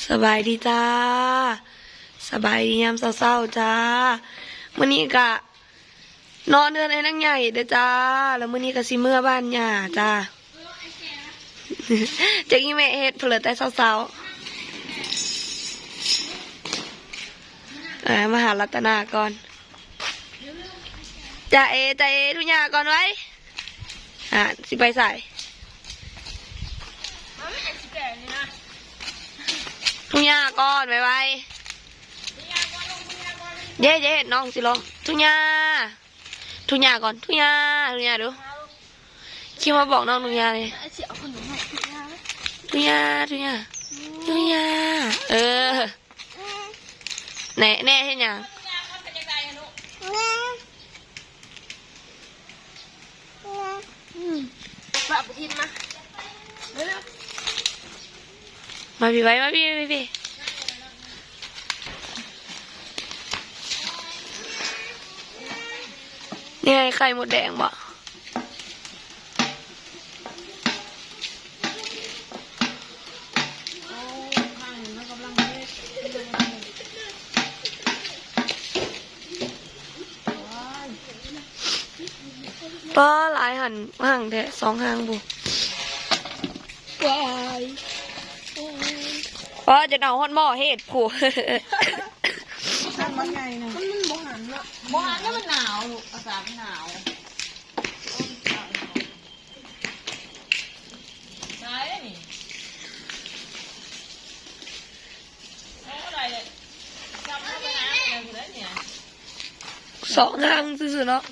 สบายดีจ้าสบายดียามเศร้าๆจ้ามื้อนี้กะนอนเดือนไอ้นางใหญ่เด้อจ้าแล้วมื้อนี้ก็สิเมื่อบ้านย่าจ้าจากอีแม่เฮ็ดเผลอแต่เศร้าๆมาหารัตนาก่อนจ่าเอทุกอย่างก่อนไว้สิไปใส่ทุกอย่างก่อนไว้เย่น้องสิลงทุกอย่างก่อนทุกอย่างดูคิดมาบอกน้องทุกอย่างเลยทุกอย่างแน่เห็นยังฝากไปทินมาพี่ไว้มาพี่นี่ไงไข่หมดแดงบ่ป้าหลายห่างแท้2 ห่างบุว้ายป้าจะเอาฮอดหม้อเฮ็ดผู้มันไงนะมันบ่หันละบ่หันแล้วมันหนาวลูกอากาศหนาวไหนนี่อะไรจำไม่ได้อะไรเนี่ย2 ห่างซื่อๆเนาะ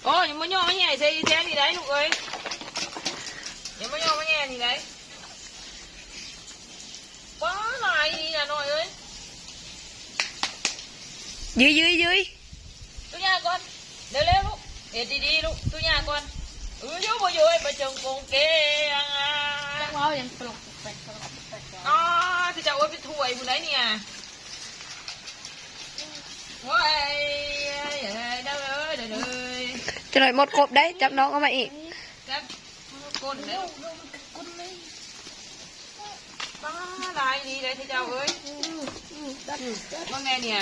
โอ้ยยังไม่ย่อไม่แง่ใช่แท้นี่ได้ลูกเอ้ยยังไม่ย่อไม่แง่นี่ได้ว้าลายนี่นะหน่อยเอ้ยยืยตัวยาก่อนเร็วลูกเอ็ดดีๆลูกตัวยาก่อนยุ่บ่ยุ่ยไปจงกงเกงจังว่ายังปลุกแปลกอ๋อที่จะว่าเป็นถ้วยบุญไหนเนี่ยว้ายเด้อจะหน่อยหมดครบได้จับน้องเอามาอีกจับก้นแล้วก้นเลยป้าลายนี่เลยที่เจ้าเอ้ยว่าไงเนี่ย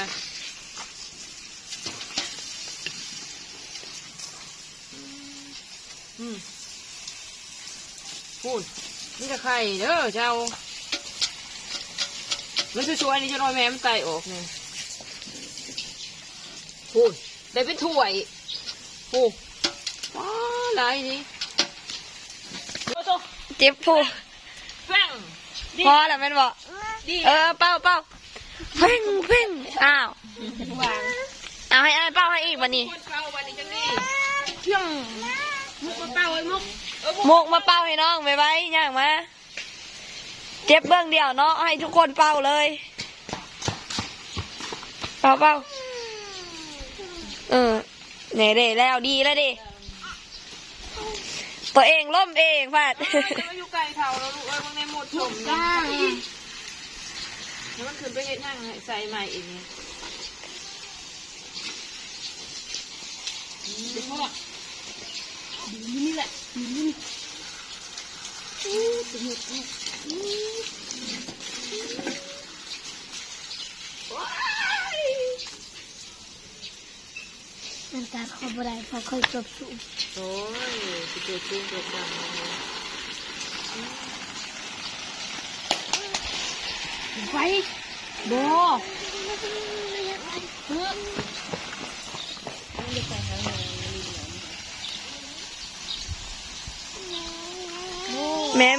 พูดนี่จะใครเด้อเจ้ามันช่วยๆนี่จะน้อยแม่มันไตออกเนี่ยพูดได้เป็นถ้วยพูดว้าลายนี่เจ็บผู้แป้งพอแล้วแม่นบอกเป้าเพ่งอ้าวเอาให้เป้าให้อีกวันนี้มุกมาเป้าไอ้มุกมาเป้าให้น้องไปไว้ย่างมาเจ็บเบื้องเดียวเนาะให้ทุกคนเป้าเลยเป้าเนี่ยเด้แล้วดีแล้วดิตัวเองล้มเองพาดอยู่ไกลเท่าเราลูกมันในหมดสมแล้วมันขึ้นไปเห็นนั่งใส่ใหม่อีกเนี่ยนี่แหละนี่มันการขอบอะไรพอค่อยจบสูงโอ้ยจะเกิดขึ้นเกิดดังไปโบแม่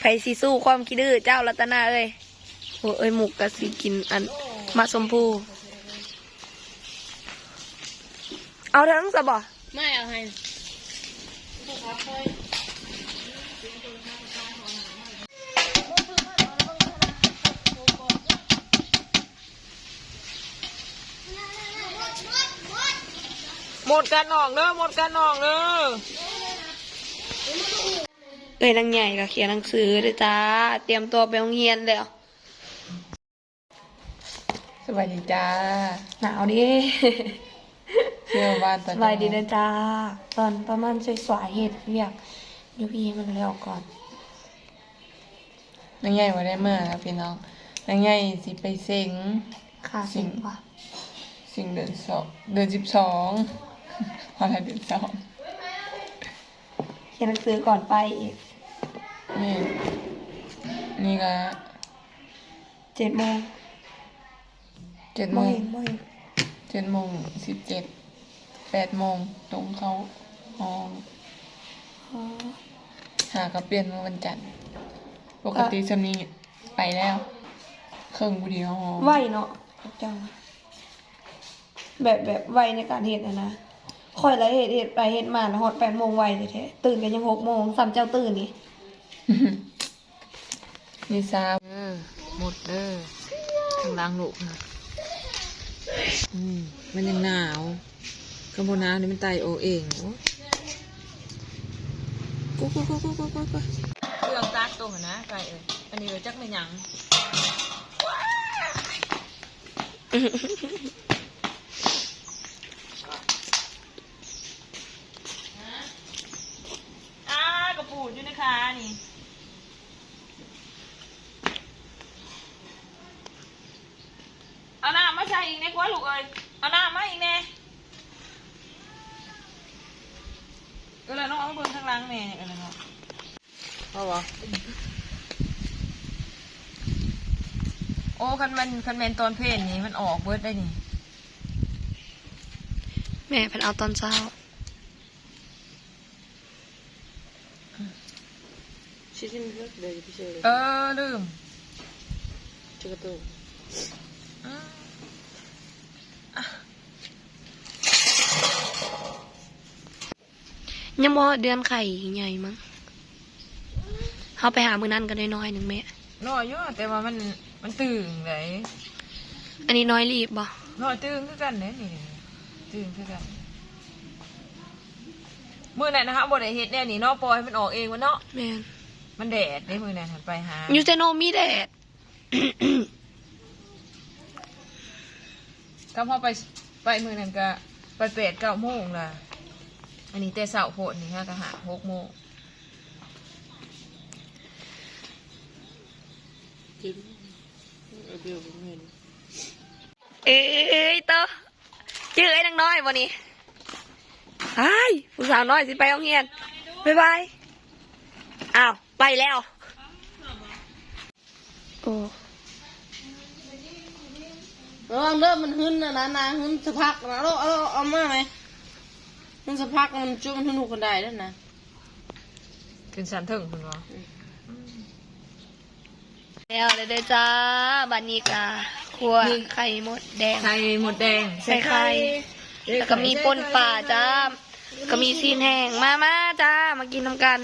ไผสิสู้ความคิดดื้อเจ้ารัตนาเอ้ยโอ้ยหมุกกะสิกินอันมาสมพูเอาทั้งสะบ่ไม่เอาให้หมดกันหนองเด้อ เอ้ยนางใหญ่ก็เขียนหนังสือด้วยจ้าเตรียมตัวไปโรงเรียนแล้ว สวัสดีจ้า หนาวดิ เชื่อบ้านตอน สบายดีนะจ้าตอนประมาณสวยๆเห็ดเรียกยูพีมันแล้วก่อน นางใหญ่มาได้เมื่อครับพี่น้องนางใหญ่สิไปเซ็ง ค่ะสิงป่ะ สิ่งเดือน12 วันละเดือน2 เขียนหนังสือก่อนไปอีก นี่ก็ 7 โมง 7 โม โม ง ง โมง 7 โมง 17 8 โมงตรงเขาห้อง อ๋อ หากับเปลี่ยนมาวันจันทร์ปกติสำนี้ไปแล้วเครื่องบุรีห้อง ไหวเนาะจังแบบไหวในการเห็ดนะคอยละเห็ดไปเห็ดมาแล้วฮอด8 โมงไหวแท้ๆตื่นกันยัง6 โมงสามเจ้าตื่นนี่ นี่ซาหมดทางล้างลูกนะมันยังหนาวกระโบน้ำนี่มันตายโอเองกูเครื่องตัดตรงนะไก่อันนี้เลยจักไม่ยังกระปูดอยู่นะคะนี่เอาน้ำมาใส่อีกในกว่าลูกเอ้ยเอาน้ำมาอีกแน่ก็เลยน้องเอาเบิ่งข้างล่างแม่เนี่ยก็เลยเนาะเอาวะโอ้คันแมนตอนเพลนนี่มันออกเบิดได้นี่ แม่เพิ่นเอาตอนเช้า ชิมเลือกเลยพี่เชยลืมชิกระตูยังบ่เดือนไข่ใหญ่มั้งเขาไปหามื้อนั้นกันน้อยๆหนึ่งแม่ น้อยอยู่แต่ว่ามันตื่นเลย อันนี้น้อยรีบบ่ น้อยตื่นคือกันเนี่ยนี่ตื่นคือกันมื้อนั้นนะคะบ่ได้เฮ็ดแน่นี่เนาะปล่อยให้มันออกเองวะเนาะ แม่น มันแดดได้มื้อนั้นหันไปหา ยูเซโนมีแดด ก็พอไปมื้อนั้นก็ไป8-9 โมงล่ะอันนี้แต่เช้าโพดนี่ฮะก็หา6 โมงเอ้ยเตอชื่อไอ้นางน้อยบ่นี่ไอ้ายผู้สาวน้อยสิไปโรงเรียนบ๊ายบายอ้าวไปแล้วโอ้ ระวังเด้อมันหึ้นนะนะหึ้นสักพักนะเอามาไหมมันสักพักมันจุ่มหึ้นหูคนใดแล้วนะ ขึ้นสันถึงคุณวะ แล้วเลยเด้อจ้าบัดนี้กะครัวไข่มดแดง ไข่หมดแดง ใส่ไข่แล้วก็มีป่นป่าจ้าก็มีซีนแห้งมาจ้ามากินน้ำกัน